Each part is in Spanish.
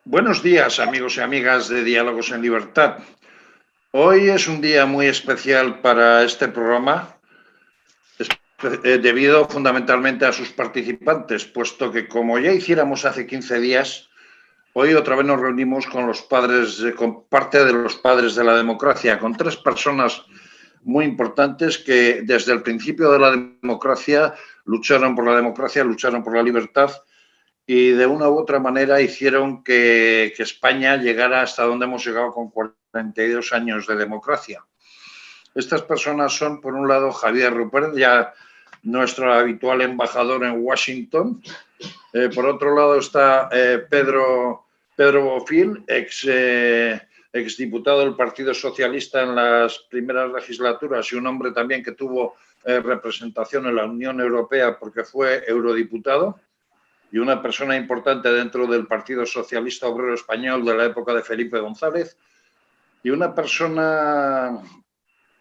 Buenos días, amigos y amigas de Diálogos en Libertad. Hoy es un día muy especial para este programa, debido fundamentalmente a sus participantes, puesto que, como ya hiciéramos hace 15 días, hoy otra vez nos reunimos con los padres, con parte de los padres de la democracia, con tres personas muy importantes que desde el principio de la democracia lucharon por la democracia, lucharon por la libertad y de una u otra manera hicieron que España llegara hasta donde hemos llegado con 42 años de democracia. Estas personas son, por un lado, Javier Rupert, ya nuestro habitual embajador en Washington. Por otro lado está Pedro Bofill, exdiputado del Partido Socialista en las primeras legislaturas y un hombre también que tuvo representación en la Unión Europea porque fue eurodiputado y una persona importante dentro del Partido Socialista Obrero Español de la época de Felipe González, y una persona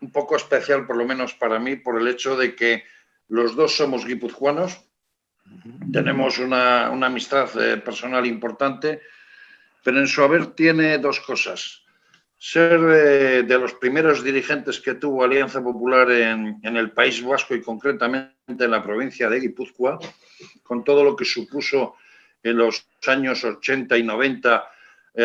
un poco especial, por lo menos para mí, por el hecho de que los dos somos guipuzcoanos, tenemos una amistad personal importante, pero en su haber tiene dos cosas. Ser de los primeros dirigentes que tuvo Alianza Popular en el País Vasco y concretamente en la provincia de Guipúzcoa, con todo lo que supuso en los años 80 y 90,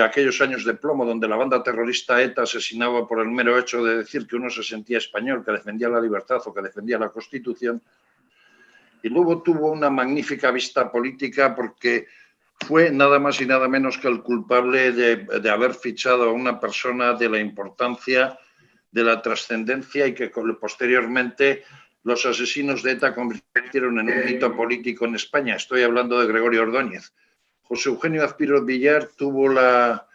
aquellos años de plomo donde la banda terrorista ETA asesinaba por el mero hecho de decir que uno se sentía español, que defendía la libertad o que defendía la Constitución. Y luego tuvo una magnífica vista política porque fue nada más y nada menos que el culpable de haber fichado a una persona de la importancia, de la trascendencia y que posteriormente los asesinos de ETA convirtieron en un mito político en España. Estoy hablando de Gregorio Ordóñez. José Eugenio Azpiroz Villar tuvo la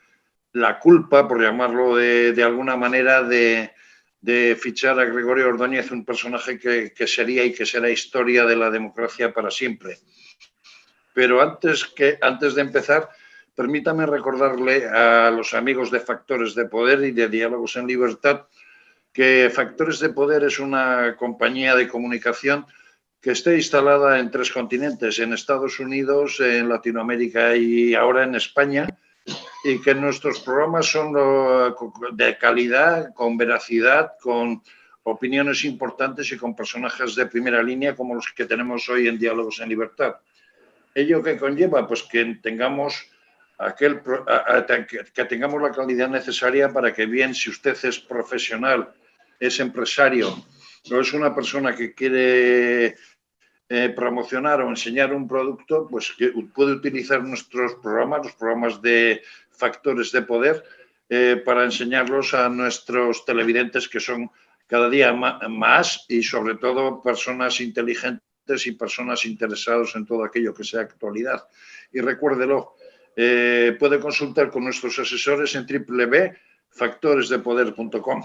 culpa, por llamarlo de alguna manera, de fichar a Gregorio Ordóñez, un personaje que sería y que será historia de la democracia para siempre. Pero antes de empezar, permítame recordarle a los amigos de Factores de Poder y de Diálogos en Libertad que Factores de Poder es una compañía de comunicación que está instalada en 3 continentes, en Estados Unidos, en Latinoamérica y ahora en España, y que nuestros programas son de calidad, con veracidad, con opiniones importantes y con personajes de primera línea como los que tenemos hoy en Diálogos en Libertad. ¿Ello qué conlleva? Pues que tengamos que tengamos la calidad necesaria para que, bien, si usted es profesional, es empresario o es una persona que quiere promocionar o enseñar un producto, pues que puede utilizar nuestros programas, los programas de Factores de Poder, para enseñarlos a nuestros televidentes, que son cada día más y sobre todo personas inteligentes y personas interesadas en todo aquello que sea actualidad. Y recuérdelo, puede consultar con nuestros asesores en www.factoresdepoder.com.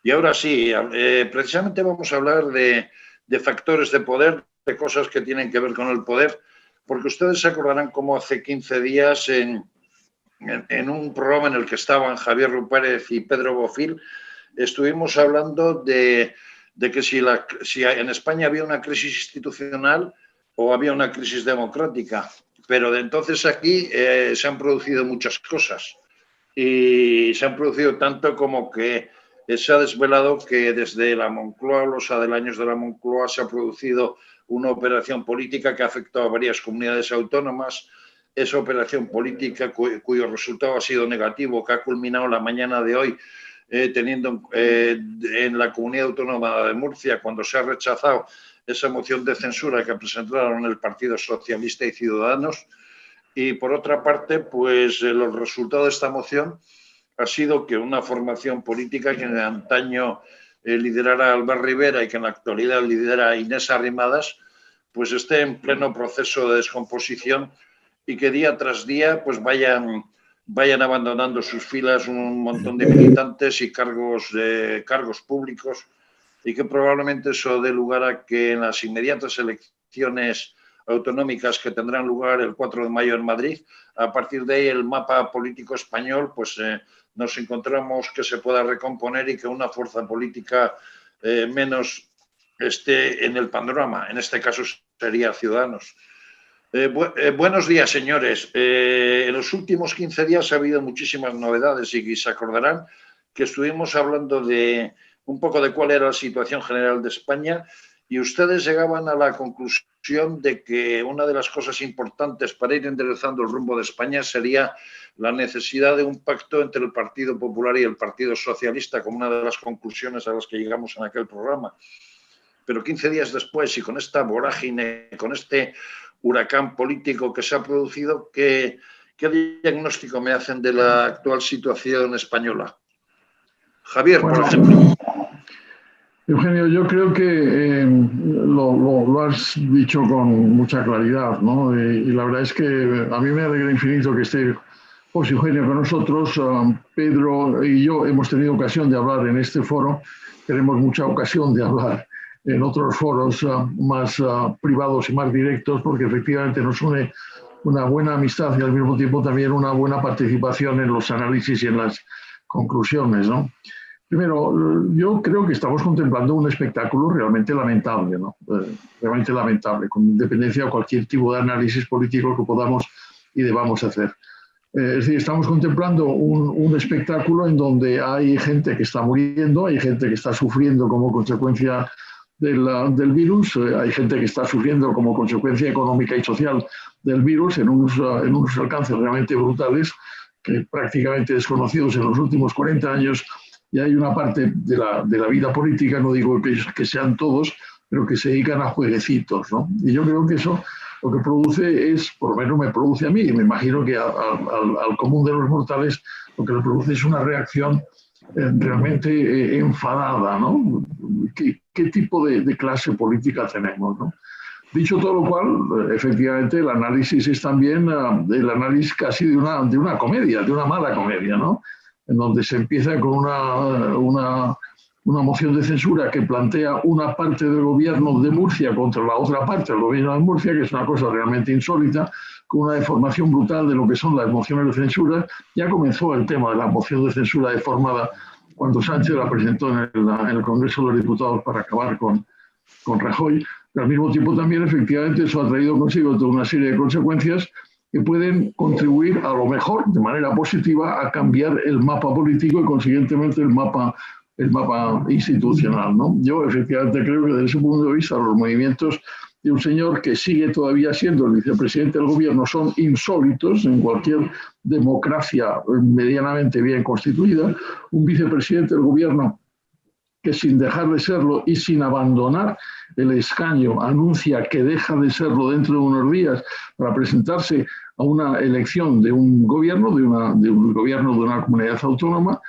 Y ahora sí, precisamente vamos a hablar de factores de poder, de cosas que tienen que ver con el poder, porque ustedes se acordarán cómo hace 15 días en un programa en el que estaban Javier Rupérez y Pedro Bofill, estuvimos hablando de que si en España había una crisis institucional o había una crisis democrática. Pero de entonces aquí se han producido muchas cosas y se han producido tanto como que se ha desvelado que desde la Moncloa, los años de la Moncloa, se ha producido una operación política que ha afectado a varias comunidades autónomas. Esa operación política cuyo resultado ha sido negativo, que ha culminado la mañana de hoy teniendo en la comunidad autónoma de Murcia, cuando se ha rechazado esa moción de censura que presentaron el Partido Socialista y Ciudadanos. Y por otra parte, pues los resultados de esta moción ha sido que una formación política que en antaño liderara Albert Rivera y que en la actualidad lidera Inés Arrimadas, pues esté en pleno proceso de descomposición y que día tras día pues vayan abandonando sus filas un montón de militantes y cargos públicos y que probablemente eso dé lugar a que en las inmediatas elecciones autonómicas que tendrán lugar el 4 de mayo en Madrid, a partir de ahí el mapa político español, pues nos encontramos que se pueda recomponer y que una fuerza política menos esté en el panorama. En este caso sería Ciudadanos. Buenos días, señores. En los últimos 15 días ha habido muchísimas novedades y se acordarán que estuvimos hablando de un poco de cuál era la situación general de España y ustedes llegaban a la conclusión de que una de las cosas importantes para ir enderezando el rumbo de España sería la necesidad de un pacto entre el Partido Popular y el Partido Socialista, como una de las conclusiones a las que llegamos en aquel programa. Pero 15 días después y con esta vorágine, con este huracán político que se ha producido, ¿qué diagnóstico me hacen de la actual situación española? Javier, por ejemplo. Eugenio, yo creo que lo has dicho con mucha claridad, ¿no? Y la verdad es que a mí me alegra infinito que esté José Eugenio con nosotros. Pedro y yo hemos tenido ocasión de hablar en este foro, tenemos mucha ocasión de hablar en otros foros más privados y más directos, porque efectivamente nos une una buena amistad y al mismo tiempo también una buena participación en los análisis y en las conclusiones, ¿no? Primero, yo creo que estamos contemplando un espectáculo realmente lamentable, ¿no? Realmente lamentable, con independencia de cualquier tipo de análisis político que podamos y debamos hacer. Es decir, estamos contemplando un espectáculo en donde hay gente que está muriendo, hay gente que está sufriendo como consecuencia del virus, hay gente que está sufriendo como consecuencia económica y social del virus en unos alcances realmente brutales, que prácticamente desconocidos en los últimos 40 años, y hay una parte de la vida política, no digo que sean todos, pero que se dedican a jueguecitos, ¿no? Y yo creo que eso lo que produce es, por lo menos me produce a mí, y me imagino que al común de los mortales, lo que le produce es una reacción realmente enfadada, ¿no? ¿Qué tipo de clase política tenemos, ¿no? Dicho todo lo cual, efectivamente, el análisis es también el análisis casi de una comedia, de una mala comedia, ¿no? En donde se empieza con una moción de censura que plantea una parte del gobierno de Murcia contra la otra parte del gobierno de Murcia, que es una cosa realmente insólita, con una deformación brutal de lo que son las mociones de censura. Ya comenzó el tema de la moción de censura deformada cuando Sánchez la presentó en el Congreso de los Diputados para acabar con Rajoy. Pero al mismo tiempo también, efectivamente, eso ha traído consigo toda una serie de consecuencias que pueden contribuir a lo mejor de manera positiva a cambiar el mapa político y consiguientemente el mapa institucional, ¿no? Yo efectivamente creo que desde ese punto de vista los movimientos de un señor que sigue todavía siendo el vicepresidente del gobierno son insólitos en cualquier democracia medianamente bien constituida. Un vicepresidente del gobierno que sin dejar de serlo y sin abandonar el escaño anuncia que deja de serlo dentro de unos días para presentarse a una elección de un gobierno, de un gobierno de una comunidad autónoma,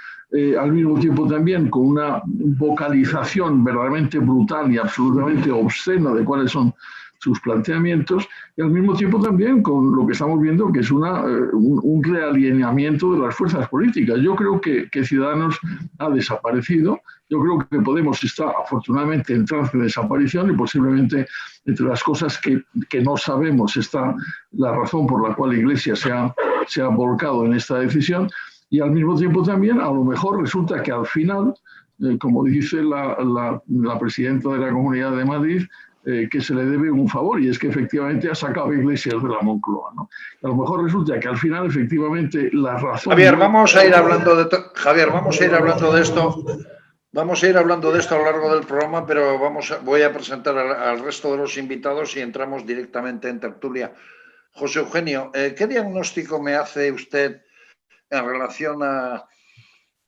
al mismo tiempo también con una vocalización verdaderamente brutal y absolutamente obscena de cuáles son sus planteamientos, y al mismo tiempo también con lo que estamos viendo, que es un realineamiento de las fuerzas políticas. Yo creo que Ciudadanos ha desaparecido. Yo creo que Podemos está afortunadamente en trance de desaparición y posiblemente entre las cosas que no sabemos está la razón por la cual la Iglesia se ha volcado en esta decisión. Y al mismo tiempo también a lo mejor resulta que al final, como dice la presidenta de la Comunidad de Madrid, que se le debe un favor, y es que efectivamente ha sacado a Iglesias de la Moncloa, ¿no? A lo mejor resulta que al final efectivamente la razón... Javier, vamos a ir hablando de esto. Vamos a ir hablando de esto a lo largo del programa, pero voy a presentar al resto de los invitados y entramos directamente en tertulia. José Eugenio, ¿qué diagnóstico me hace usted en relación a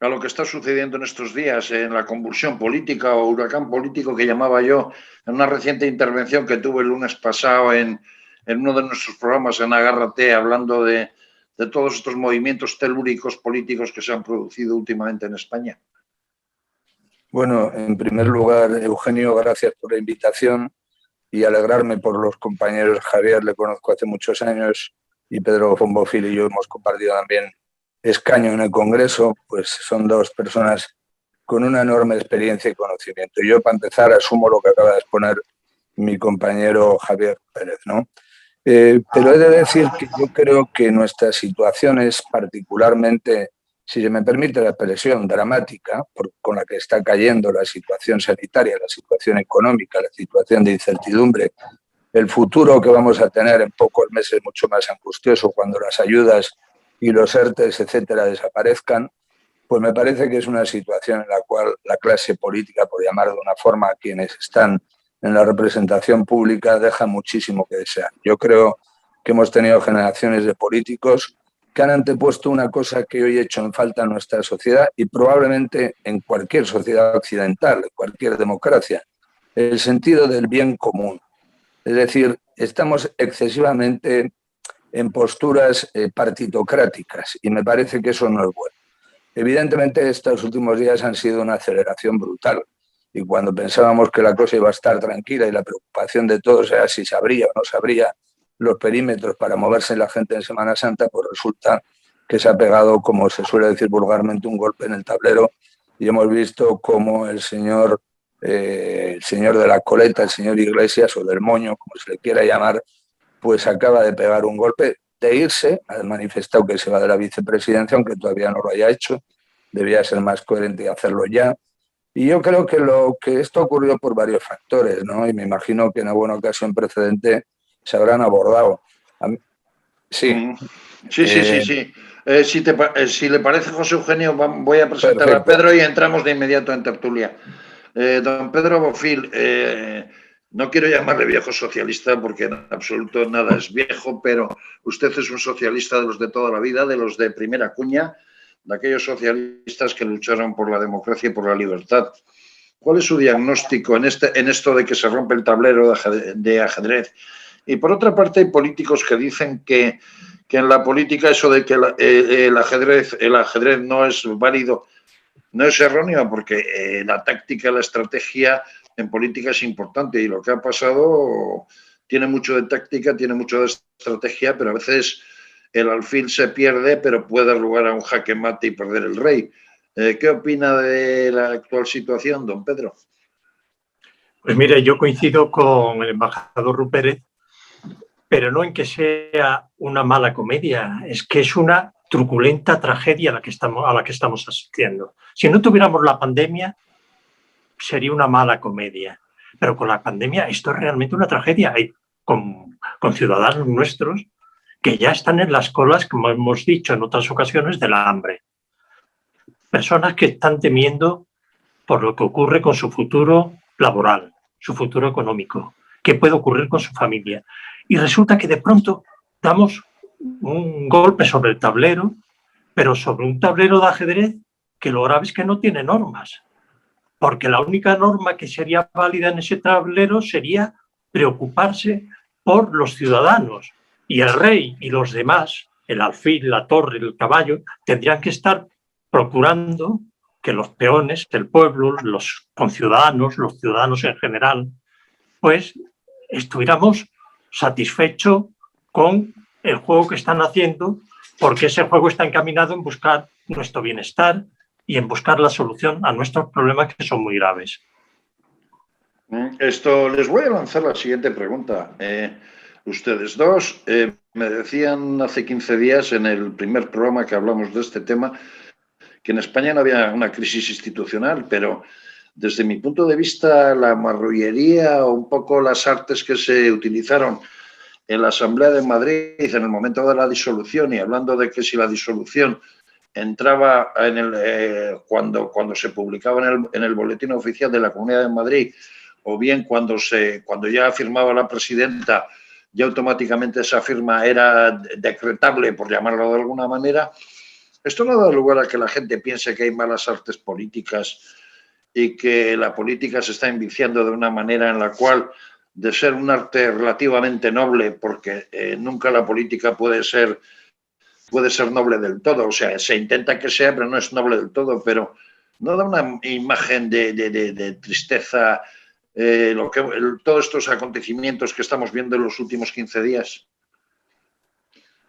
lo que está sucediendo en estos días, en la convulsión política o huracán político que llamaba yo en una reciente intervención que tuve el lunes pasado en uno de nuestros programas en Agárrate, hablando de todos estos movimientos telúricos políticos que se han producido últimamente en España? Bueno, en primer lugar, Eugenio, gracias por la invitación y alegrarme por los compañeros. Javier le conozco hace muchos años y Pedro Fombofil y yo hemos compartido también escaño en el Congreso, pues son dos personas con una enorme experiencia y conocimiento. Yo, para empezar, asumo lo que acaba de exponer mi compañero Javier Pérez, ¿no? Pero he de decir que yo creo que nuestra situación es particularmente, si se me permite la expresión, dramática, con la que está cayendo la situación sanitaria, la situación económica, la situación de incertidumbre. El futuro que vamos a tener en pocos meses es mucho más angustioso cuando las ayudas y los ERTES, etcétera, desaparezcan. Pues me parece que es una situación en la cual la clase política, por llamar de una forma a quienes están en la representación pública, deja muchísimo que desear. Yo creo que hemos tenido generaciones de políticos que han antepuesto una cosa que hoy he hecho en falta en nuestra sociedad y probablemente en cualquier sociedad occidental, en cualquier democracia, el sentido del bien común. Es decir, estamos excesivamente en posturas partitocráticas y me parece que eso no es bueno. Evidentemente, estos últimos días han sido una aceleración brutal y cuando pensábamos que la cosa iba a estar tranquila y la preocupación de todos era si se abría o no se abría los perímetros para moverse la gente en Semana Santa, pues resulta que se ha pegado, como se suele decir vulgarmente, un golpe en el tablero y hemos visto cómo el señor de la coleta, el señor Iglesias o del moño, como se le quiera llamar, pues acaba de pegar un golpe de irse, ha manifestado que se va de la vicepresidencia, aunque todavía no lo haya hecho, debía ser más coherente y hacerlo ya. Y yo creo que esto ocurrió por varios factores, ¿no? Y me imagino que en alguna ocasión precedente se habrán abordado. Sí. Sí. Si le parece, José Eugenio, voy a presentar Perfecto. a Pedro y entramos de inmediato en tertulia. Don Pedro Bofill, no quiero llamarle viejo socialista porque en absoluto nada es viejo, pero usted es un socialista de los de toda la vida, de los de primera cuña, de aquellos socialistas que lucharon por la democracia y por la libertad. ¿Cuál es su diagnóstico en esto de que se rompe el tablero de ajedrez? Y por otra parte, hay políticos que dicen que en la política eso de que el ajedrez no es válido, no es erróneo, porque la táctica, la estrategia en política es importante y lo que ha pasado tiene mucho de táctica, tiene mucho de estrategia, pero a veces el alfil se pierde, pero puede dar lugar a un jaque mate y perder el rey. ¿Qué opina de la actual situación, don Pedro? Pues mire, yo coincido con el embajador Rupérez, pero no en que sea una mala comedia, es que es una truculenta tragedia a la que estamos asistiendo. Si no tuviéramos la pandemia, sería una mala comedia, pero con la pandemia esto es realmente una tragedia. Hay con ciudadanos nuestros que ya están en las colas, como hemos dicho en otras ocasiones, del hambre. Personas que están temiendo por lo que ocurre con su futuro laboral, su futuro económico, qué puede ocurrir con su familia. Y resulta que de pronto damos un golpe sobre el tablero, pero sobre un tablero de ajedrez que lo grave es que no tiene normas. Porque la única norma que sería válida en ese tablero sería preocuparse por los ciudadanos. Y el rey y los demás, el alfil, la torre, el caballo, tendrían que estar procurando que los peones, el pueblo, los conciudadanos, los ciudadanos en general, pues estuviéramos satisfechos con el juego que están haciendo, porque ese juego está encaminado en buscar nuestro bienestar y en buscar la solución a nuestros problemas que son muy graves. Les voy a lanzar la siguiente pregunta. Ustedes dos me decían hace 15 días en el primer programa que hablamos de este tema que en España no había una crisis institucional, pero desde mi punto de vista la marrullería o un poco las artes que se utilizaron en la Asamblea de Madrid en el momento de la disolución y hablando de que si la disolución entraba cuando se publicaba en el boletín oficial de la Comunidad de Madrid o bien cuando ya firmaba la presidenta, ya automáticamente esa firma era decretable, por llamarlo de alguna manera. Esto no da lugar a que la gente piense que hay malas artes políticas y que la política se está enviciando de una manera en la cual, de ser un arte relativamente noble, porque nunca la política puede ser noble del todo, o sea, se intenta que sea, pero no es noble del todo, pero no da una imagen de tristeza todos estos acontecimientos que estamos viendo en los últimos 15 días.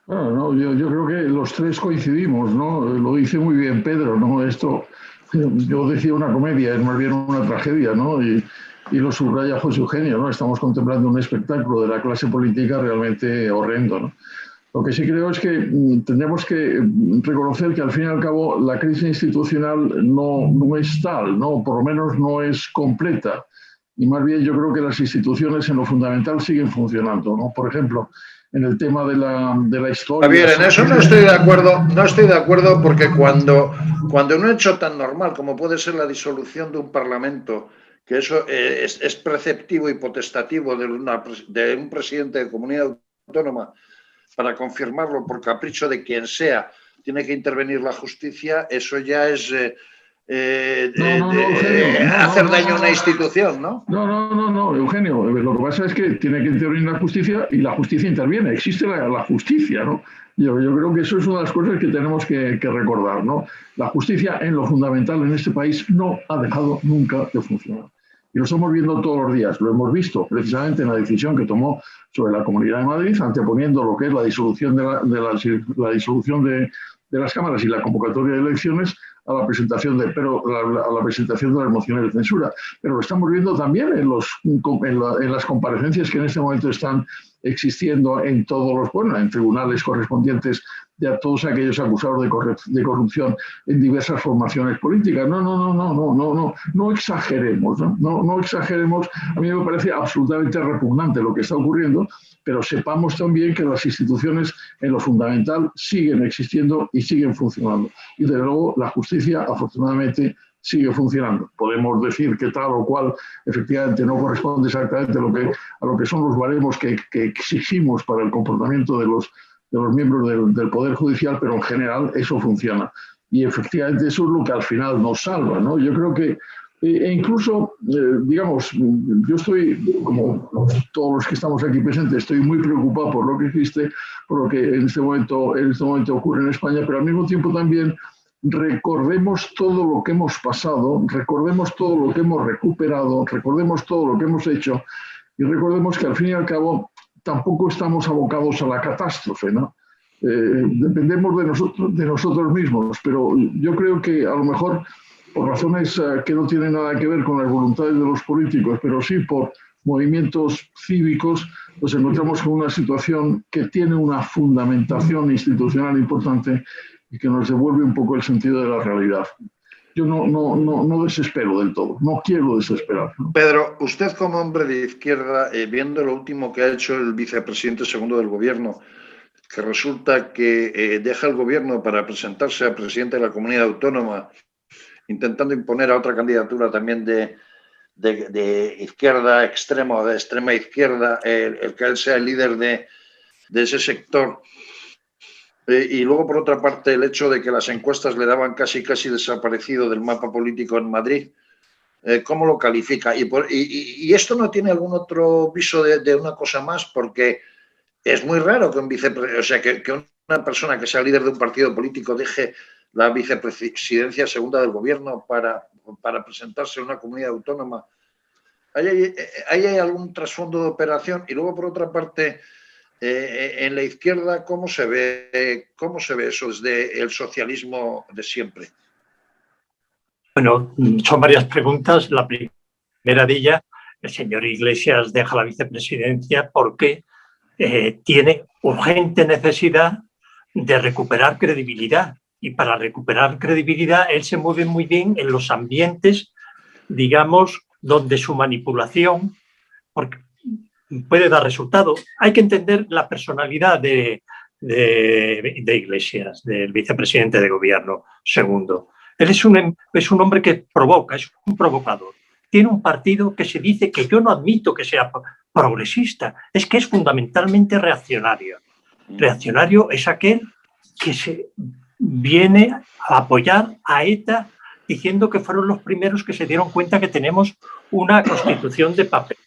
Bueno, no, yo creo que los tres coincidimos, ¿no? Lo dice muy bien Pedro, ¿no? Esto yo decía una comedia, es más bien una tragedia, ¿no? Y lo subraya José Eugenio, ¿no? Estamos contemplando un espectáculo de la clase política realmente horrendo, ¿no? Lo que sí creo es que tendríamos que reconocer que al fin y al cabo la crisis institucional no es tal, ¿no? Por lo menos no es completa. Y más bien yo creo que las instituciones en lo fundamental siguen funcionando, ¿no? Por ejemplo, en el tema de la historia... Javier, en eso no estoy de acuerdo porque cuando en un hecho tan normal como puede ser la disolución de un parlamento, que eso es preceptivo y potestativo de un presidente de comunidad autónoma, para confirmarlo por capricho de quien sea, tiene que intervenir la justicia, eso ya es hacer daño a una institución, ¿no? No, Eugenio, lo que pasa es que tiene que intervenir la justicia y la justicia interviene, existe la justicia, ¿no? Yo creo que eso es una de las cosas que tenemos que recordar, ¿no? La justicia en lo fundamental en este país no ha dejado nunca de funcionar. Y lo estamos viendo todos los días. Lo hemos visto precisamente en la decisión que tomó sobre la Comunidad de Madrid, anteponiendo lo que es la disolución la disolución de las cámaras y la convocatoria de elecciones a la presentación de las mociones de censura. Pero lo estamos viendo también en las comparecencias que en este momento están existiendo en en tribunales correspondientes de a todos aquellos acusados de corrupción en diversas formaciones políticas. No exageremos, no exageremos. A mí me parece absolutamente repugnante lo que está ocurriendo, pero sepamos también que las instituciones en lo fundamental siguen existiendo y siguen funcionando. Y desde luego la justicia, afortunadamente, sigue funcionando. Podemos decir que tal o cual efectivamente no corresponde exactamente a lo que son los baremos que exigimos para el comportamiento de los miembros del Poder Judicial, pero en general eso funciona. Y efectivamente eso es lo que al final nos salva, ¿no? Yo creo que incluso, digamos, yo estoy, como todos los que estamos aquí presentes, estoy muy preocupado por lo que existe, por lo que en este momento ocurre en España, pero al mismo tiempo también recordemos todo lo que hemos pasado, recordemos todo lo que hemos recuperado, recordemos todo lo que hemos hecho y recordemos que al fin y al cabo tampoco estamos abocados a la catástrofe, ¿no? Dependemos de nosotros mismos, pero yo creo que a lo mejor por razones que no tienen nada que ver con las voluntades de los políticos, pero sí por movimientos cívicos, nos encontramos con una situación que tiene una fundamentación institucional importante y que nos devuelve un poco el sentido de la realidad. Yo no desespero del todo, no quiero desesperar, ¿no? Pedro, usted como hombre de izquierda, viendo lo último que ha hecho el vicepresidente segundo del gobierno, que resulta que deja el gobierno para presentarse a presidente de la comunidad autónoma, intentando imponer a otra candidatura también de izquierda extrema o de extrema izquierda, el que él sea el líder de ese sector. Y luego, por otra parte, el hecho de que las encuestas le daban casi desaparecido del mapa político en Madrid. ¿Cómo lo califica? Y esto no tiene algún otro viso de una cosa más, porque es muy raro que que una persona que sea líder de un partido político deje la vicepresidencia segunda del gobierno para presentarse a una comunidad autónoma. ¿Ahí hay algún trasfondo de operación? Y luego, por otra parte, en la izquierda, ¿cómo se ve eso desde el socialismo de siempre? Bueno, son varias preguntas. La primera de ellas, el señor Iglesias deja la vicepresidencia porque tiene urgente necesidad de recuperar credibilidad. Y para recuperar credibilidad, él se mueve muy bien en los ambientes, digamos, donde su manipulación puede dar resultado. Hay que entender la personalidad de Iglesias, del vicepresidente de gobierno segundo. Él es un hombre que provoca, es un provocador. Tiene un partido que se dice que yo no admito que sea progresista, es que es fundamentalmente reaccionario. Reaccionario es aquel que se viene a apoyar a ETA diciendo que fueron los primeros que se dieron cuenta que tenemos una constitución de papel.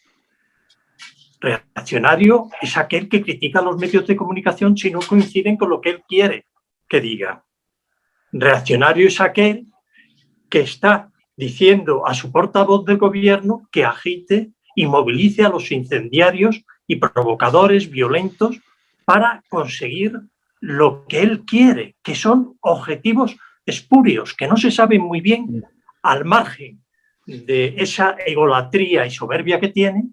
Reaccionario es aquel que critica a los medios de comunicación si no coinciden con lo que él quiere que diga. Reaccionario es aquel que está diciendo a su portavoz del gobierno que agite y movilice a los incendiarios y provocadores violentos para conseguir lo que él quiere, que son objetivos espurios, que no se sabe muy bien al margen de esa egolatría y soberbia que tiene,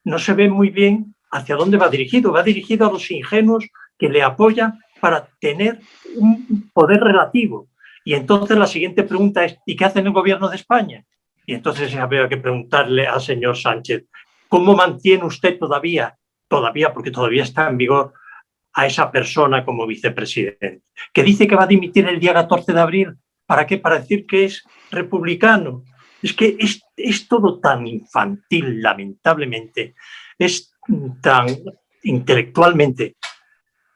no se ve muy bien hacia dónde va dirigido. Va dirigido a los ingenuos que le apoyan para tener un poder relativo. Y entonces la siguiente pregunta es, ¿y qué hace el gobierno de España? Y entonces habría que preguntarle al señor Sánchez, ¿cómo mantiene usted todavía, porque todavía está en vigor, a esa persona como vicepresidente? Que dice que va a dimitir el día 14 de abril. ¿Para qué? Para decir que es republicano. Es que es todo tan infantil, lamentablemente. Es tan intelectualmente,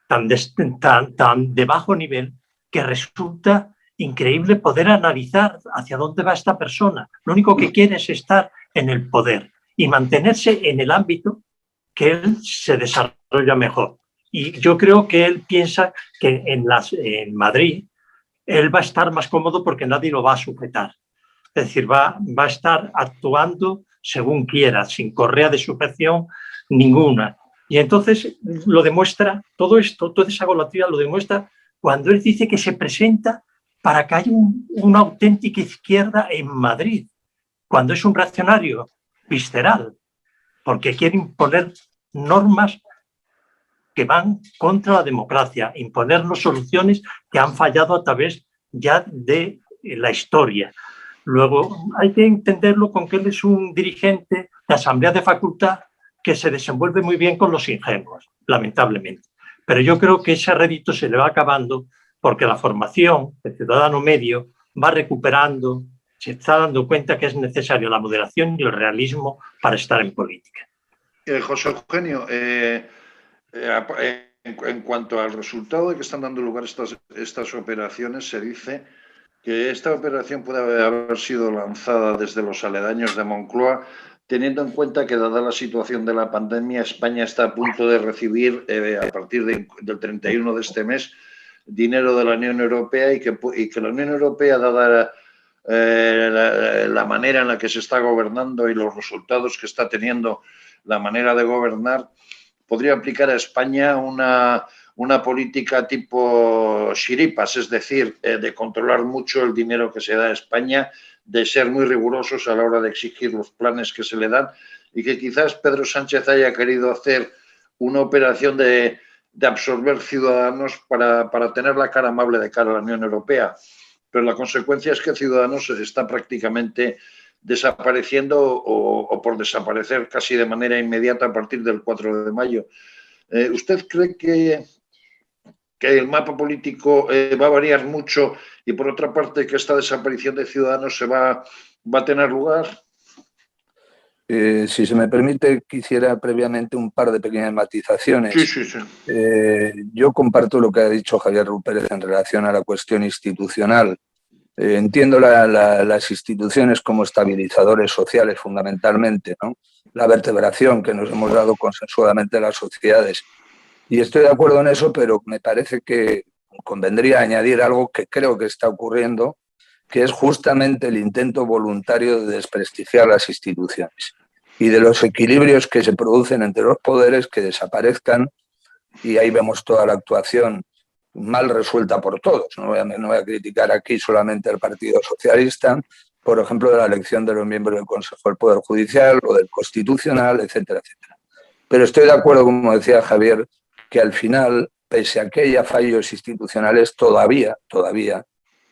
tan de bajo nivel, que resulta increíble poder analizar hacia dónde va esta persona. Lo único que quiere es estar en el poder y mantenerse en el ámbito que él se desarrolla mejor. Y yo creo que él piensa que en Madrid él va a estar más cómodo porque nadie lo va a sujetar. Es decir, va a estar actuando según quiera, sin correa de sujeción ninguna. Y entonces lo demuestra, todo esto, toda esa golatría lo demuestra cuando él dice que se presenta para que haya una auténtica izquierda en Madrid, cuando es un reaccionario visceral, porque quiere imponer normas que van contra la democracia, imponernos soluciones que han fallado a través ya de la historia. Luego hay que entenderlo con que él es un dirigente de asamblea de facultad que se desenvuelve muy bien con los ingenuos, lamentablemente. Pero yo creo que ese rédito se le va acabando porque la formación del ciudadano medio va recuperando, se está dando cuenta que es necesario la moderación y el realismo para estar en política. José Eugenio, en cuanto al resultado de que están dando lugar estas operaciones, se dice que esta operación puede haber sido lanzada desde los aledaños de Moncloa, teniendo en cuenta que, dada la situación de la pandemia, España está a punto de recibir, a partir del 31 de este mes, dinero de la Unión Europea y que la Unión Europea, dada la manera en la que se está gobernando y los resultados que está teniendo la manera de gobernar, podría aplicar a España una política tipo chiripas, es decir, de controlar mucho el dinero que se da a España, de ser muy rigurosos a la hora de exigir los planes que se le dan, y que quizás Pedro Sánchez haya querido hacer una operación de absorber ciudadanos para tener la cara amable de cara a la Unión Europea. Pero la consecuencia es que Ciudadanos está prácticamente desapareciendo o por desaparecer casi de manera inmediata a partir del 4 de mayo. ¿Usted cree que el mapa político va a variar mucho y, por otra parte, que esta desaparición de Ciudadanos va a tener lugar? Si se me permite, quisiera previamente un par de pequeñas matizaciones. Sí. Yo comparto lo que ha dicho Javier Rupérez en relación a la cuestión institucional. Entiendo las instituciones como estabilizadores sociales fundamentalmente, ¿no? La vertebración que nos hemos dado consensuadamente las sociedades. Y estoy de acuerdo en eso, pero me parece que convendría añadir algo que creo que está ocurriendo, que es justamente el intento voluntario de desprestigiar las instituciones y de los equilibrios que se producen entre los poderes que desaparezcan, y ahí vemos toda la actuación mal resuelta por todos. No voy a criticar aquí solamente al Partido Socialista, por ejemplo, de la elección de los miembros del Consejo del Poder Judicial o del Constitucional, etcétera, etcétera. Pero estoy de acuerdo, como decía Javier, que al final, pese a que haya fallos institucionales, todavía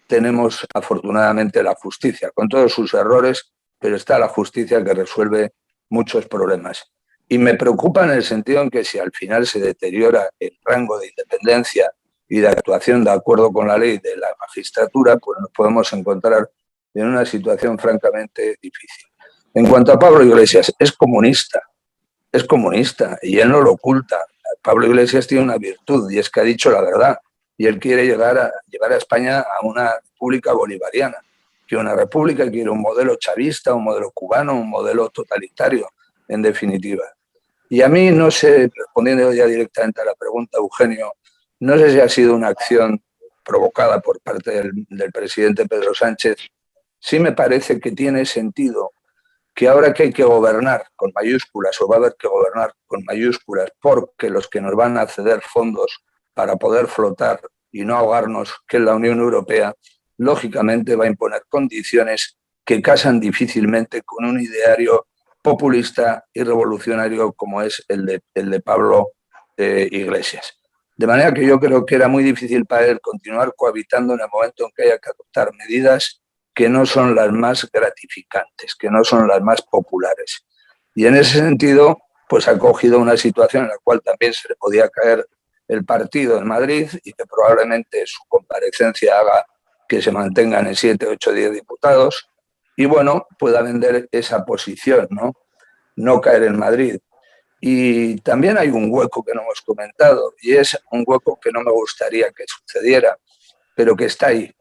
tenemos afortunadamente la justicia, con todos sus errores, pero está la justicia que resuelve muchos problemas. Y me preocupa en el sentido en que si al final se deteriora el rango de independencia y de actuación de acuerdo con la ley de la magistratura, pues nos podemos encontrar en una situación francamente difícil. En cuanto a Pablo Iglesias, es comunista y él no lo oculta. Pablo Iglesias tiene una virtud y es que ha dicho la verdad, y él quiere llevar a España a una república bolivariana, quiere una república, quiere un modelo chavista, un modelo cubano, un modelo totalitario, en definitiva. Y a mí, no sé, respondiendo ya directamente a la pregunta, Eugenio, no sé si ha sido una acción provocada por parte del presidente Pedro Sánchez. Sí me parece que tiene sentido que ahora que hay que gobernar con mayúsculas, o va a haber que gobernar con mayúsculas, porque los que nos van a ceder fondos para poder flotar y no ahogarnos, que es la Unión Europea, lógicamente va a imponer condiciones que casan difícilmente con un ideario populista y revolucionario como es el de Pablo Iglesias. De manera que yo creo que era muy difícil para él continuar cohabitando en el momento en que haya que adoptar medidas que no son las más gratificantes, que no son las más populares. Y en ese sentido, pues ha cogido una situación en la cual también se le podía caer el partido en Madrid y que probablemente su comparecencia haga que se mantengan en 7, 8, 10 diputados y, bueno, pueda vender esa posición, no caer en Madrid. Y también hay un hueco que no hemos comentado y es un hueco que no me gustaría que sucediera, pero que está ahí.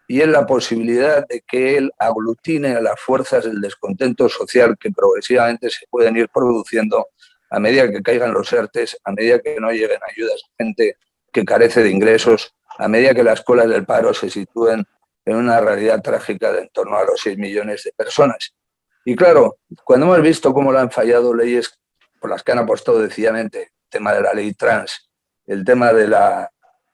Y es la posibilidad de que él aglutine a las fuerzas del descontento social que progresivamente se pueden ir produciendo a medida que caigan los ERTEs, a medida que no lleguen ayudas a gente que carece de ingresos, a medida que las colas del paro se sitúen en una realidad trágica de en torno a los 6 millones de personas. Y claro, cuando hemos visto cómo le han fallado leyes por las que han apostado decididamente, el tema de la ley trans, el tema de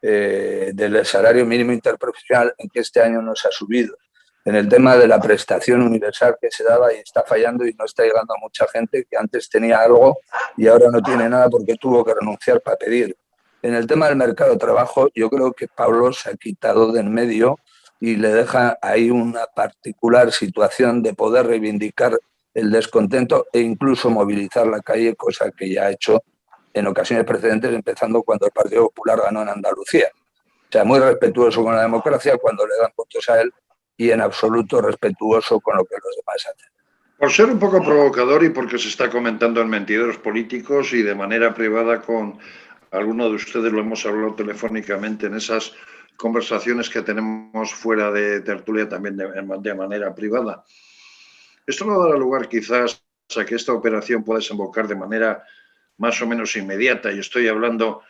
del salario mínimo interprofesional, en que este año no se ha subido, en el tema de la prestación universal que se daba y está fallando y no está llegando a mucha gente que antes tenía algo y ahora no tiene nada porque tuvo que renunciar para pedir. En el tema del mercado de trabajo, yo creo que Pablo se ha quitado de en medio y le deja ahí una particular situación de poder reivindicar el descontento e incluso movilizar la calle, cosa que ya ha hecho en ocasiones precedentes, empezando cuando el Partido Popular ganó en Andalucía. O sea, muy respetuoso con la democracia cuando le dan votos a él y en absoluto respetuoso con lo que los demás hacen. Por ser un poco provocador y porque se está comentando en Mentideros Políticos y de manera privada con alguno de ustedes, lo hemos hablado telefónicamente en esas conversaciones que tenemos fuera de tertulia también de manera privada. Esto no dará lugar quizás a que esta operación pueda desembocar de manera más o menos inmediata. Y estoy hablando,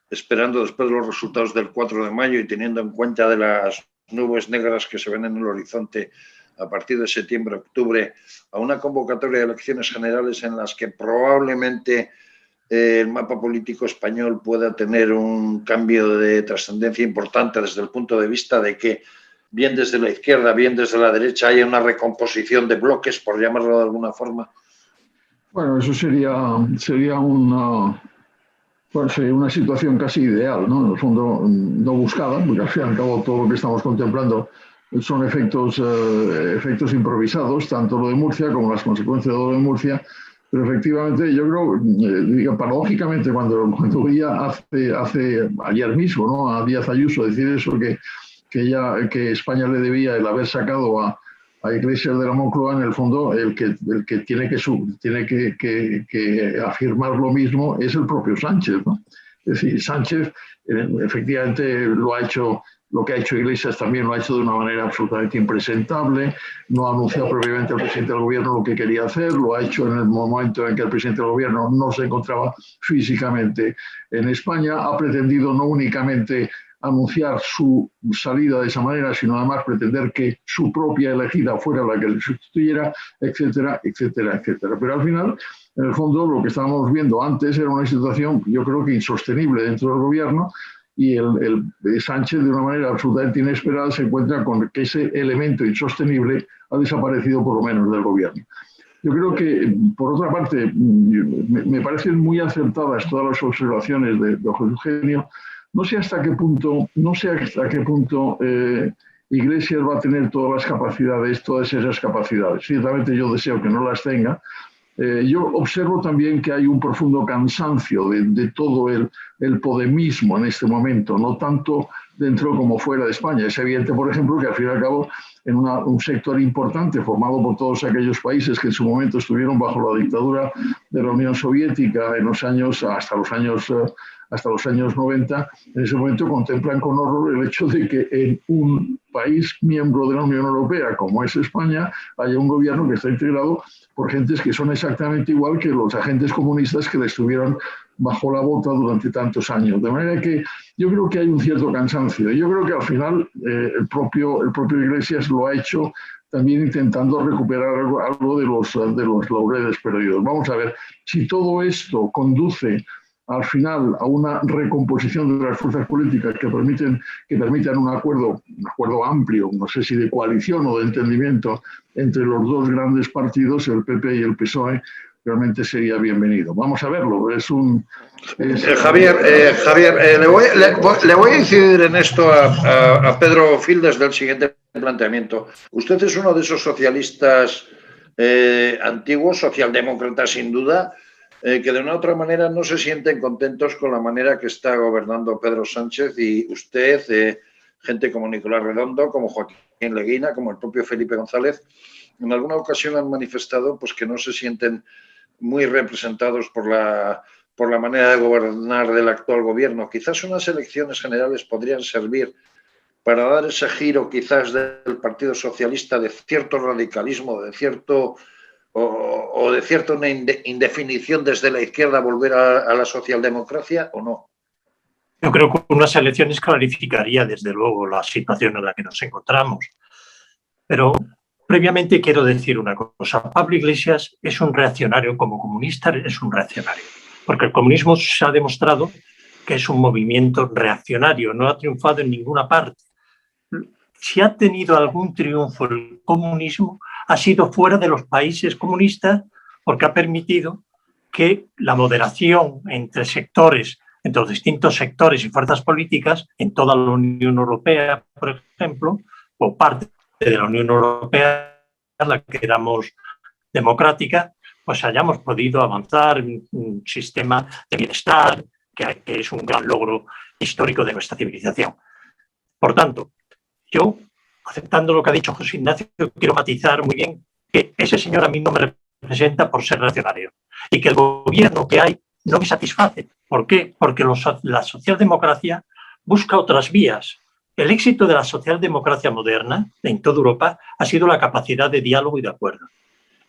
esperando después de los resultados del 4 de mayo y teniendo en cuenta de las nubes negras que se ven en el horizonte a partir de septiembre, octubre, a una convocatoria de elecciones generales en las que probablemente el mapa político español pueda tener un cambio de trascendencia importante desde el punto de vista de que bien desde la izquierda, bien desde la derecha, haya una recomposición de bloques, por llamarlo de alguna forma? Bueno, eso sería una situación casi ideal, ¿no? En el fondo, no buscada, porque al fin y al cabo todo lo que estamos contemplando son efectos improvisados, tanto lo de Murcia como las consecuencias de lo de Murcia. Pero efectivamente, yo creo, paradójicamente, cuando veía ayer mismo, ¿no?, a Díaz Ayuso decir eso, que España le debía el haber sacado a Iglesias de la Moncloa, en el fondo el que tiene que afirmar lo mismo es el propio Sánchez, ¿no? Es decir, Sánchez efectivamente lo que ha hecho Iglesias también lo ha hecho de una manera absolutamente impresentable, no ha anunciado previamente al presidente del gobierno lo que quería hacer, lo ha hecho en el momento en que el presidente del gobierno no se encontraba físicamente en España, ha pretendido no únicamente anunciar su salida de esa manera, sino además pretender que su propia elegida fuera la que le sustituyera, etcétera, etcétera, etcétera. Pero al final, en el fondo, lo que estábamos viendo antes era una situación, yo creo que insostenible dentro del gobierno, y el Sánchez, de una manera absolutamente inesperada, se encuentra con que ese elemento insostenible ha desaparecido por lo menos del gobierno. Yo creo que, por otra parte, me parecen muy acertadas todas las observaciones de José Eugenio. No sé hasta qué punto Iglesias va a tener todas esas capacidades. Ciertamente yo deseo que no las tenga. Yo observo también que hay un profundo cansancio de todo el podemismo en este momento, no tanto dentro como fuera de España. Es evidente, por ejemplo, que al fin y al cabo en un sector importante formado por todos aquellos países que en su momento estuvieron bajo la dictadura de la Unión Soviética hasta los años 90, en ese momento contemplan con horror el hecho de que en un país miembro de la Unión Europea, como es España, haya un gobierno que está integrado por gentes que son exactamente igual que los agentes comunistas que le estuvieron bajo la bota durante tantos años. De manera que yo creo que hay un cierto cansancio. Yo creo que al final el propio Iglesias lo ha hecho también intentando recuperar algo de los laureles perdidos. Vamos a ver, si todo esto conduce al final a una recomposición de las fuerzas políticas que permitan un acuerdo amplio, no sé si de coalición o de entendimiento entre los dos grandes partidos, el PP y el PSOE, realmente sería bienvenido. Vamos a verlo. Javier, le voy a incidir en esto a Pedro Fildes del siguiente planteamiento. Usted es uno de esos socialistas antiguos, socialdemócratas sin duda, que de una u otra manera no se sienten contentos con la manera que está gobernando Pedro Sánchez y usted, gente como Nicolás Redondo, como Joaquín Leguina, como el propio Felipe González, en alguna ocasión han manifestado pues, que no se sienten muy representados por la manera de gobernar del actual gobierno. Quizás unas elecciones generales podrían servir para dar ese giro quizás del Partido Socialista de cierto radicalismo, de cierto o de cierta una indefinición desde la izquierda, volver a la socialdemocracia o no. Yo creo que unas elecciones clarificaría desde luego la situación en la que nos encontramos. Pero previamente quiero decir una cosa. Pablo Iglesias es un reaccionario, como comunista es un reaccionario, porque el comunismo se ha demostrado que es un movimiento reaccionario, no ha triunfado en ninguna parte. Si ha tenido algún triunfo el comunismo, ha sido fuera de los países comunistas, porque ha permitido que la moderación entre sectores, entre los distintos sectores y fuerzas políticas, en toda la Unión Europea, por ejemplo, o parte de la Unión Europea, la que éramos democrática, pues hayamos podido avanzar en un sistema de bienestar que es un gran logro histórico de nuestra civilización. Por tanto, yo, aceptando lo que ha dicho José Ignacio, quiero matizar muy bien que ese señor a mí no me representa por ser reaccionario y que el gobierno que hay no me satisface. ¿Por qué? Porque la socialdemocracia busca otras vías. El éxito de la socialdemocracia moderna en toda Europa ha sido la capacidad de diálogo y de acuerdo.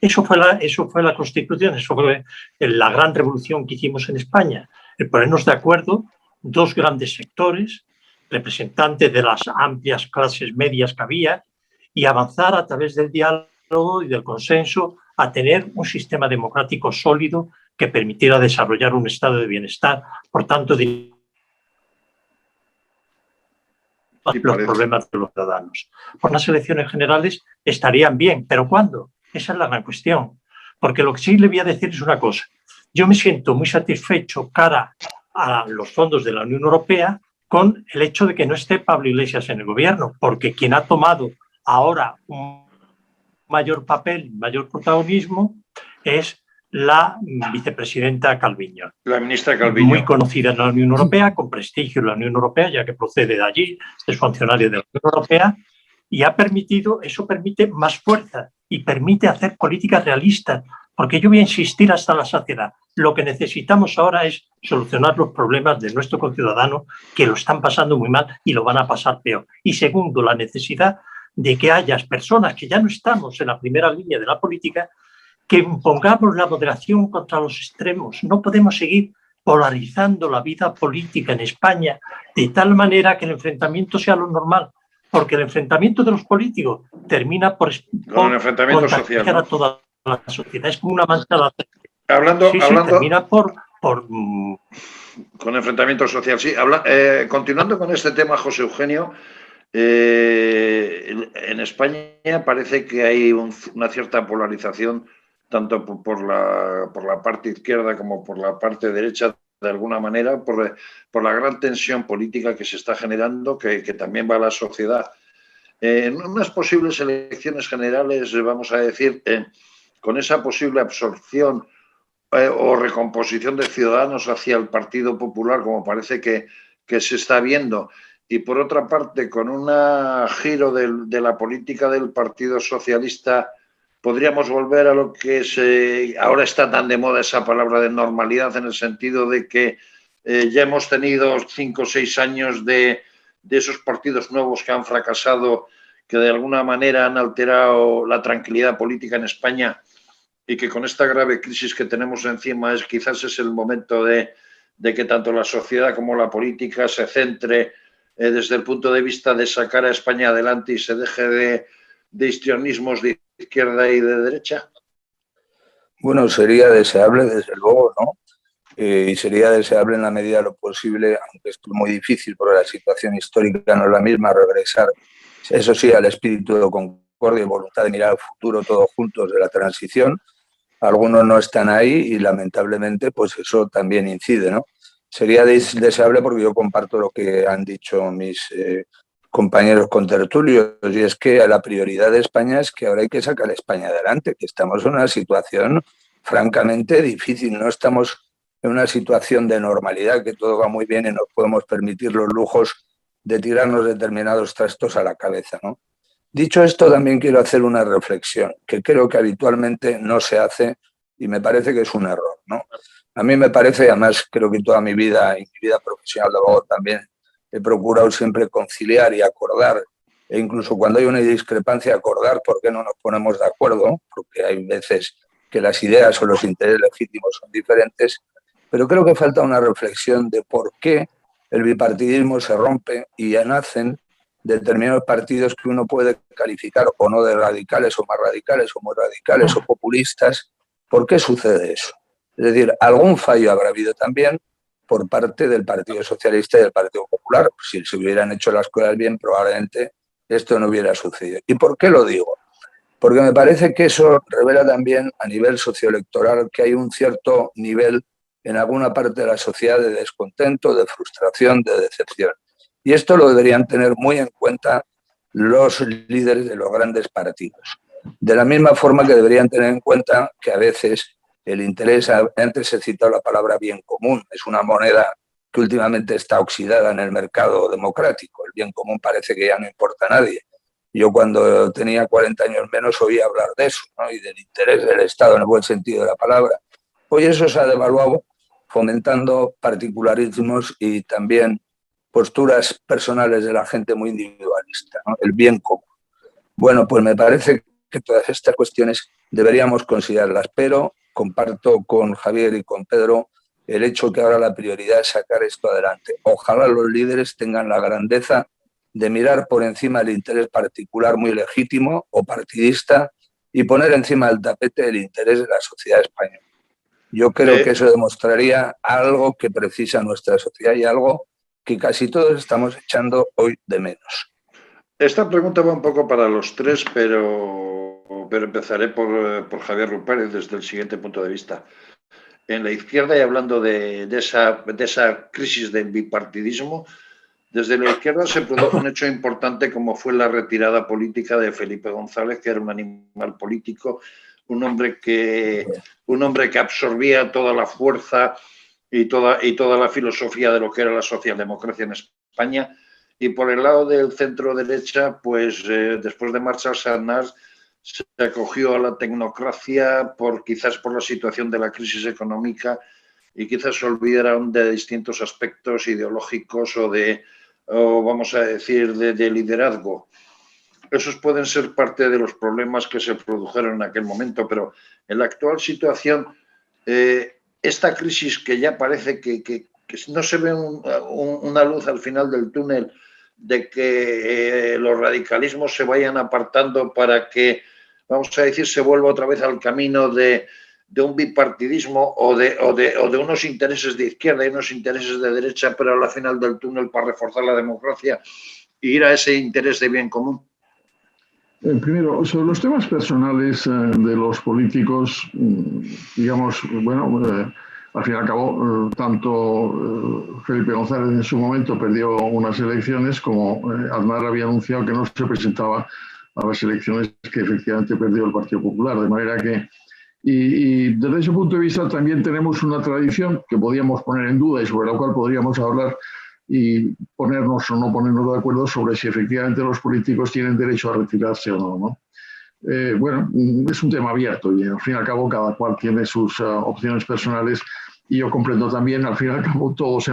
Eso fue la Constitución, eso fue la gran revolución que hicimos en España, el ponernos de acuerdo dos grandes sectores, representantes de las amplias clases medias que había, y avanzar a través del diálogo y del consenso a tener un sistema democrático sólido que permitiera desarrollar un estado de bienestar, por tanto, los problemas de los ciudadanos. Por las elecciones generales estarían bien, pero ¿cuándo? Esa es la gran cuestión. Porque lo que sí le voy a decir es una cosa. Yo me siento muy satisfecho cara a los fondos de la Unión Europea con el hecho de que no esté Pablo Iglesias en el gobierno, porque quien ha tomado ahora un mayor papel, mayor protagonismo, es la vicepresidenta Calviño. La ministra Calviño. Muy conocida en la Unión Europea, con prestigio en la Unión Europea, ya que procede de allí, es funcionario de la Unión Europea, y eso permite más fuerza y permite hacer políticas realistas, porque yo voy a insistir hasta la saciedad. Lo que necesitamos ahora es solucionar los problemas de nuestro conciudadano que lo están pasando muy mal y lo van a pasar peor. Y segundo, la necesidad de que haya personas que ya no estamos en la primera línea de la política, que impongamos la moderación contra los extremos. No podemos seguir polarizando la vida política en España de tal manera que el enfrentamiento sea lo normal, porque el enfrentamiento de los políticos termina por el enfrentamiento social, ¿no? A toda la sociedad. Es como una mancha de hablando termina por con enfrentamiento social. Sí, continuando con este tema, José Eugenio, en España parece que hay una cierta polarización tanto por la parte izquierda como por la parte derecha, de alguna manera, por la gran tensión política que se está generando, que también va a la sociedad. En unas posibles elecciones generales, vamos a decir, con esa posible absorción o recomposición de ciudadanos hacia el Partido Popular, como parece que se está viendo, y por otra parte, con un giro de la política del Partido Socialista, podríamos volver a lo que ahora está tan de moda esa palabra de normalidad, en el sentido de que ya hemos tenido 5 o 6 años de esos partidos nuevos que han fracasado, que de alguna manera han alterado la tranquilidad política en España, y que con esta grave crisis que tenemos encima quizás es el momento de que tanto la sociedad como la política se centre desde el punto de vista de sacar a España adelante y se deje de histrionismos de izquierda y de derecha? Bueno, sería deseable, desde luego, ¿no? y sería deseable en la medida de lo posible, aunque esto es muy difícil porque la situación histórica no es la misma, regresar, eso sí, al espíritu de concordia y voluntad de mirar al futuro todos juntos de la transición. Algunos no están ahí y lamentablemente pues eso también incide, ¿no? Sería deseable porque yo comparto lo que han dicho mis compañeros contertulios, y es que la prioridad de España es que ahora hay que sacar a España adelante, que estamos en una situación francamente difícil, no estamos en una situación de normalidad, que todo va muy bien y nos podemos permitir los lujos de tirarnos determinados trastos a la cabeza, ¿no? Dicho esto, también quiero hacer una reflexión que creo que habitualmente no se hace y me parece que es un error, ¿no? A mí me parece, además creo que toda mi vida y mi vida profesional de abogado también he procurado siempre conciliar y acordar, e incluso cuando hay una discrepancia acordar por qué no nos ponemos de acuerdo, porque hay veces que las ideas o los intereses legítimos son diferentes, pero creo que falta una reflexión de por qué el bipartidismo se rompe y ya nacen determinados partidos que uno puede calificar o no de radicales o más radicales o muy radicales o populistas. ¿Por qué sucede eso? Es decir, algún fallo habrá habido también por parte del Partido Socialista y del Partido Popular. Si se hubieran hecho las cosas bien, probablemente esto no hubiera sucedido. ¿Y por qué lo digo? Porque me parece que eso revela también a nivel socioelectoral que hay un cierto nivel en alguna parte de la sociedad de descontento, de frustración, de decepción. Y esto lo deberían tener muy en cuenta los líderes de los grandes partidos. De la misma forma que deberían tener en cuenta que a veces el interés, antes he citado la palabra bien común, es una moneda que últimamente está oxidada en el mercado democrático. El bien común parece que ya no importa a nadie. Yo cuando tenía 40 años menos oía hablar de eso, ¿no? Y del interés del Estado en el buen sentido de la palabra. Hoy eso se ha devaluado fomentando particularismos y también posturas personales de la gente muy individualista, ¿no? El bien común. Bueno, pues me parece que todas estas cuestiones deberíamos considerarlas, pero comparto con Javier y con Pedro el hecho que ahora la prioridad es sacar esto adelante. Ojalá los líderes tengan la grandeza de mirar por encima del interés particular muy legítimo o partidista y poner encima del tapete el interés de la sociedad española. Yo creo que eso demostraría algo que precisa nuestra sociedad y algo que casi todos estamos echando hoy de menos. Esta pregunta va un poco para los tres, pero empezaré por Javier Rupérez desde el siguiente punto de vista. En la izquierda, y hablando de esa crisis del bipartidismo, desde la izquierda se produjo un hecho importante como fue la retirada política de Felipe González, que era un animal político, un hombre que absorbía toda la fuerza y toda la filosofía de lo que era la socialdemocracia en España. Y por el lado del centro derecha, pues después de marchar Aznar, se acogió a la tecnocracia quizás por la situación de la crisis económica y quizás se olvidaron de distintos aspectos ideológicos o vamos a decir, de liderazgo. Esos pueden ser parte de los problemas que se produjeron en aquel momento, pero en la actual situación, esta crisis que ya parece que no se ve una luz al final del túnel, de que los radicalismos se vayan apartando para que, vamos a decir, se vuelva otra vez al camino de un bipartidismo o de unos intereses de izquierda y unos intereses de derecha, pero al final del túnel para reforzar la democracia e ir a ese interés de bien común. Primero, sobre los temas personales de los políticos, digamos, bueno, al fin y al cabo, tanto Felipe González en su momento perdió unas elecciones como Aznar había anunciado que no se presentaba a las elecciones que efectivamente perdió el Partido Popular. De manera que, y desde ese punto de vista también tenemos una tradición que podíamos poner en duda y sobre la cual podríamos hablar y ponernos o no ponernos de acuerdo sobre si efectivamente los políticos tienen derecho a retirarse o no, ¿no? Bueno, es un tema abierto y al fin y al cabo cada cual tiene sus opciones personales y yo comprendo también, al fin y al cabo todos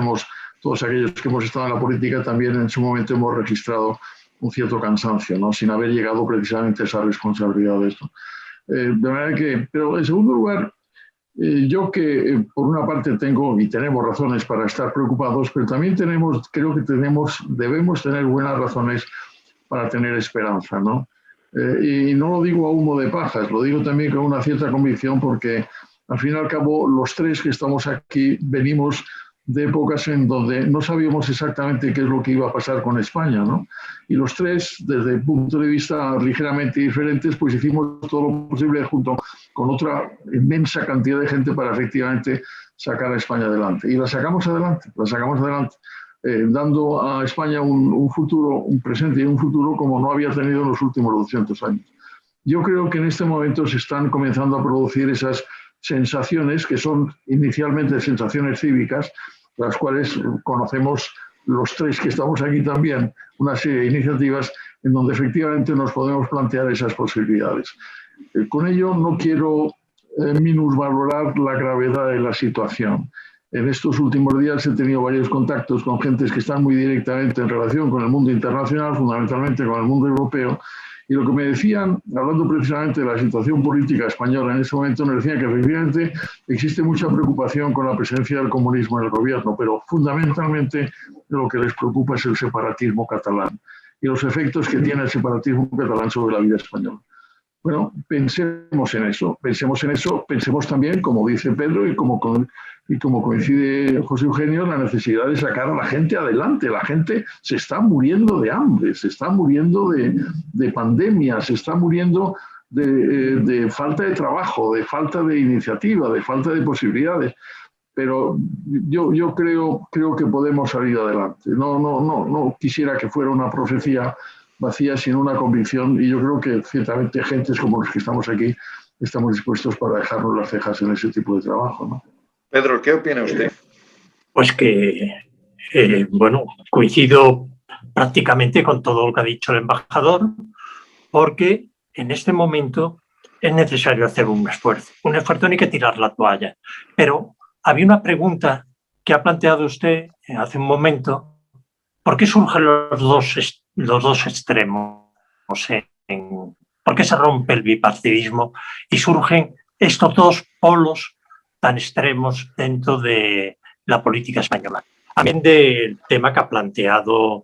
aquellos que hemos estado en la política también en su momento hemos registrado un cierto cansancio, ¿no? Sin haber llegado precisamente a esa responsabilidad de esto. De manera que, pero en segundo lugar, yo que por una parte tengo y tenemos razones para estar preocupados, pero también creo que debemos tener buenas razones para tener esperanza, ¿no? Y no lo digo a humo de pajas, lo digo también con una cierta convicción porque al fin y al cabo, los tres que estamos aquí venimos de épocas en donde no sabíamos exactamente qué es lo que iba a pasar con España, ¿no? Y los tres, desde puntos de vista ligeramente diferentes, pues hicimos todo lo posible junto con otra inmensa cantidad de gente para efectivamente sacar a España adelante. Y la sacamos adelante, dando a España un futuro, un presente y un futuro como no había tenido en los últimos 200 años. Yo creo que en este momento se están comenzando a producir esas sensaciones que son inicialmente sensaciones cívicas, las cuales conocemos los tres que estamos aquí también, una serie de iniciativas en donde efectivamente nos podemos plantear esas posibilidades. Con ello no quiero minusvalorar la gravedad de la situación. En estos últimos días he tenido varios contactos con gentes que están muy directamente en relación con el mundo internacional, fundamentalmente con el mundo europeo, y lo que me decían, hablando precisamente de la situación política española en ese momento, me decían que efectivamente existe mucha preocupación con la presencia del comunismo en el gobierno, pero fundamentalmente lo que les preocupa es el separatismo catalán y los efectos que tiene el separatismo catalán sobre la vida española. Bueno, pensemos en eso, pensemos también, como dice Pedro y como coincide José Eugenio, la necesidad de sacar a la gente adelante. La gente se está muriendo de hambre, se está muriendo de pandemia, se está muriendo de falta de trabajo, de falta de iniciativa, de falta de posibilidades. Pero yo creo que podemos salir adelante. No quisiera que fuera una profecía vacía, sino una convicción, y yo creo que ciertamente gentes como los que estamos aquí estamos dispuestos para dejarnos las cejas en ese tipo de trabajo, ¿no? Pedro, ¿qué opina usted? Pues que, bueno, coincido prácticamente con todo lo que ha dicho el embajador, porque en este momento es necesario hacer un esfuerzo no hay que tirar la toalla. Pero había una pregunta que ha planteado usted hace un momento: ¿por qué surgen los dos extremos? ¿Por qué se rompe el bipartidismo y surgen estos dos polos tan extremos dentro de la política española? También del tema que ha planteado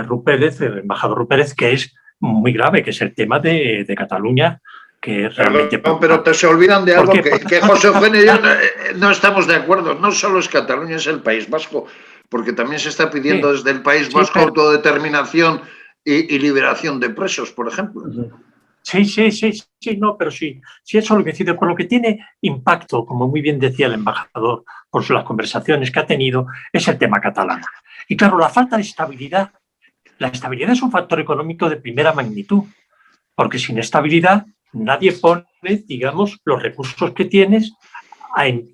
Rupérez, el embajador Rupérez, que es muy grave, que es el tema de Cataluña, que es realmente... No, pero te se olvidan de algo que José Eugenio y yo no estamos de acuerdo. No solo es Cataluña, es el País Vasco, porque también se está pidiendo desde el País Vasco autodeterminación y liberación de presos, por ejemplo. Sí, no, pero sí eso lo que decide, por lo que tiene impacto, como muy bien decía el embajador, por las conversaciones que ha tenido, es el tema catalán. Y claro, la falta de estabilidad, la estabilidad es un factor económico de primera magnitud, porque sin estabilidad nadie pone, digamos, los recursos que tienes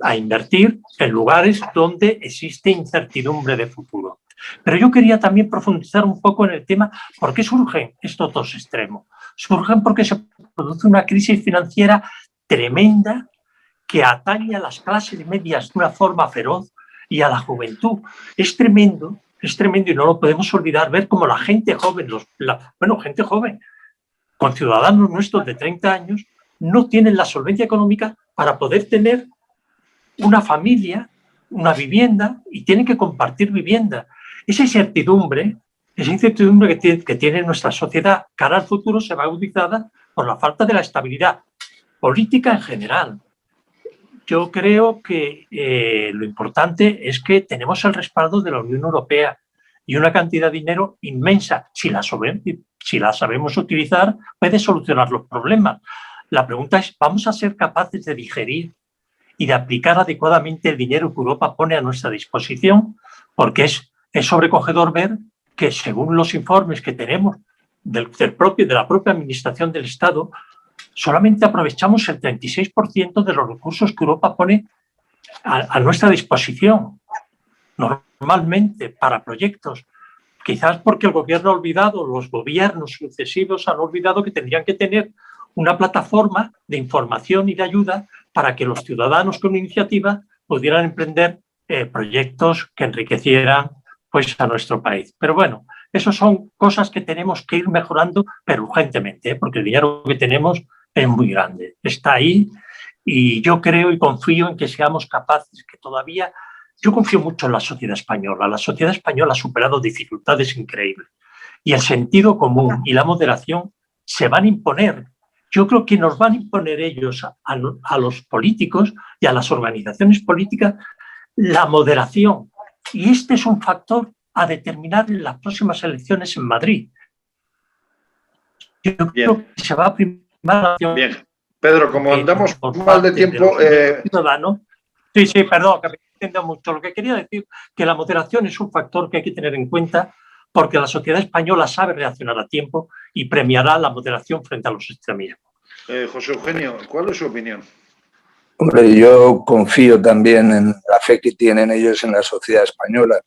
a invertir en lugares donde existe incertidumbre de futuro. Pero yo quería también profundizar un poco en el tema, ¿por qué surgen estos dos extremos? Surgen porque se produce una crisis financiera tremenda que atañe a las clases medias de una forma feroz y a la juventud. Es tremendo y no lo podemos olvidar, ver cómo la gente joven, gente joven, con ciudadanos nuestros de 30 años, no tienen la solvencia económica para poder tener una familia, una vivienda, y tienen que compartir vivienda. Esa incertidumbre que tiene nuestra sociedad cara al futuro se va agudizada por la falta de la estabilidad política en general. Yo creo que lo importante es que tenemos el respaldo de la Unión Europea y una cantidad de dinero inmensa. Si la sabemos utilizar, puede solucionar los problemas. La pregunta es, ¿vamos a ser capaces de digerir y de aplicar adecuadamente el dinero que Europa pone a nuestra disposición? Porque es sobrecogedor ver que, según los informes que tenemos de la propia Administración del Estado, solamente aprovechamos el 36% de los recursos que Europa pone a nuestra disposición, normalmente para proyectos. Quizás porque el gobierno ha olvidado, los gobiernos sucesivos han olvidado que tendrían que tener una plataforma de información y de ayuda para que los ciudadanos con iniciativa pudieran emprender proyectos que enriquecieran a nuestro país. Pero bueno, esas son cosas que tenemos que ir mejorando, pero urgentemente, porque el dinero que tenemos es muy grande, está ahí, y yo creo y confío en que seamos capaces, que todavía... Yo confío mucho en la sociedad española. La sociedad española ha superado dificultades increíbles y el sentido común y la moderación se van a imponer. Yo creo que nos van a imponer ellos a los políticos y a las organizaciones políticas la moderación. Y este es un factor a determinar en las próximas elecciones en Madrid. Yo creo que se va a primar. Bien, Pedro, como andamos mal de tiempo... Sí, perdón, que me entiendo mucho. Lo que quería decir que la moderación es un factor que hay que tener en cuenta porque la sociedad española sabe reaccionar a tiempo y premiará la moderación frente a los extremismos. José Eugenio, ¿cuál es su opinión? Hombre, yo confío también en la fe que tienen ellos en la sociedad española.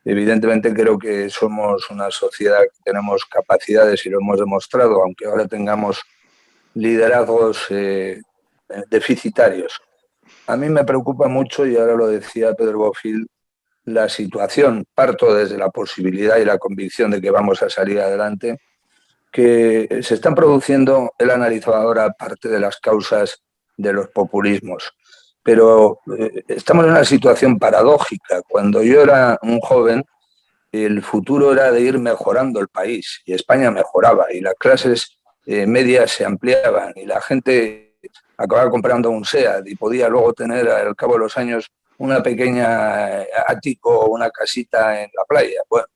Evidentemente creo que somos una sociedad que tenemos capacidades y lo hemos demostrado, aunque ahora tengamos liderazgos deficitarios. A mí me preocupa mucho, y ahora lo decía Pedro Bofill, la situación. Parto desde la posibilidad y la convicción de que vamos a salir adelante, que se están produciendo, él analizó ahora parte de las causas de los populismos, pero estamos en una situación paradójica. Cuando yo era un joven, el futuro era de ir mejorando el país, y España mejoraba, y las clases medias se ampliaban, y la gente acababa comprando un SEAT y podía luego tener al cabo de los años una pequeña ático o una casita en la playa. Bueno,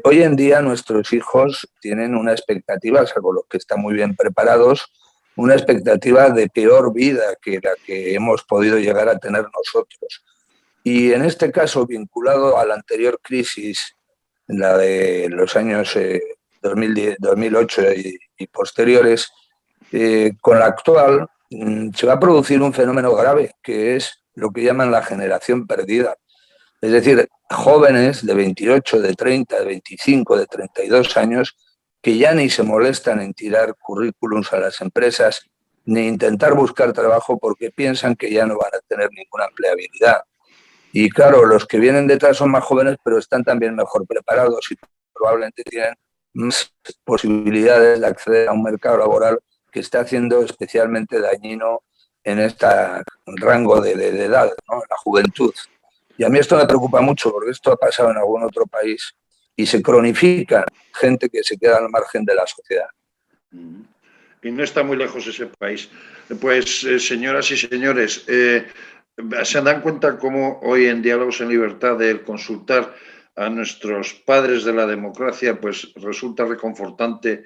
hoy en día nuestros hijos tienen una expectativa, salvo los que están muy bien preparados, una expectativa de peor vida que la que hemos podido llegar a tener nosotros. Y en este caso, vinculado a la anterior crisis, la de los años 2008 y posteriores, con la actual se va a producir un fenómeno grave, que es lo que llaman la generación perdida. Es decir, jóvenes de 28, de 30, de 25, de 32 años que ya ni se molestan en tirar currículums a las empresas ni intentar buscar trabajo porque piensan que ya no van a tener ninguna empleabilidad. Y claro, los que vienen detrás son más jóvenes, pero están también mejor preparados y probablemente tienen más posibilidades de acceder a un mercado laboral que está haciendo especialmente dañino en este rango de edad, ¿no? En la juventud. Y a mí esto me preocupa mucho porque esto ha pasado en algún otro país y se cronifica gente que se queda al margen de la sociedad. Y no está muy lejos ese país. Pues, señoras y señores, se dan cuenta cómo hoy en Diálogos en Libertad el consultar a nuestros padres de la democracia pues resulta reconfortante.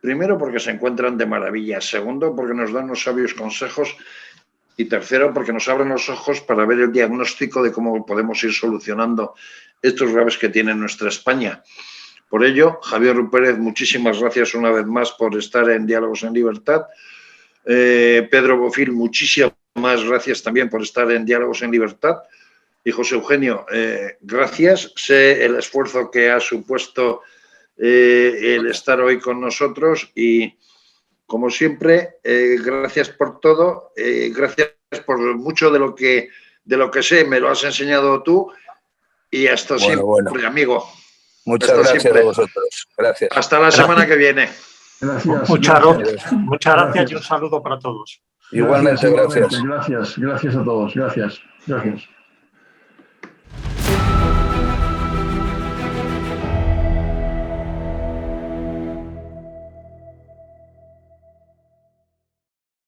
Primero, porque se encuentran de maravilla. Segundo, porque nos dan unos sabios consejos. Y tercero, porque nos abren los ojos para ver el diagnóstico de cómo podemos ir solucionando estos graves que tiene nuestra España. Por ello, Javier Rupérez, muchísimas gracias una vez más por estar en Diálogos en Libertad. Pedro Bofill, muchísimas gracias también por estar en Diálogos en Libertad. Y José Eugenio, gracias. Sé el esfuerzo que ha supuesto el estar hoy con nosotros y, como siempre, gracias por todo, gracias por mucho de lo que sé, me lo has enseñado tú y hasta siempre, amigo. Muchas gracias a vosotros. Gracias. Hasta la semana que viene. Gracias. Muchas gracias y un saludo para todos. Igualmente, gracias. Gracias a todos. Gracias.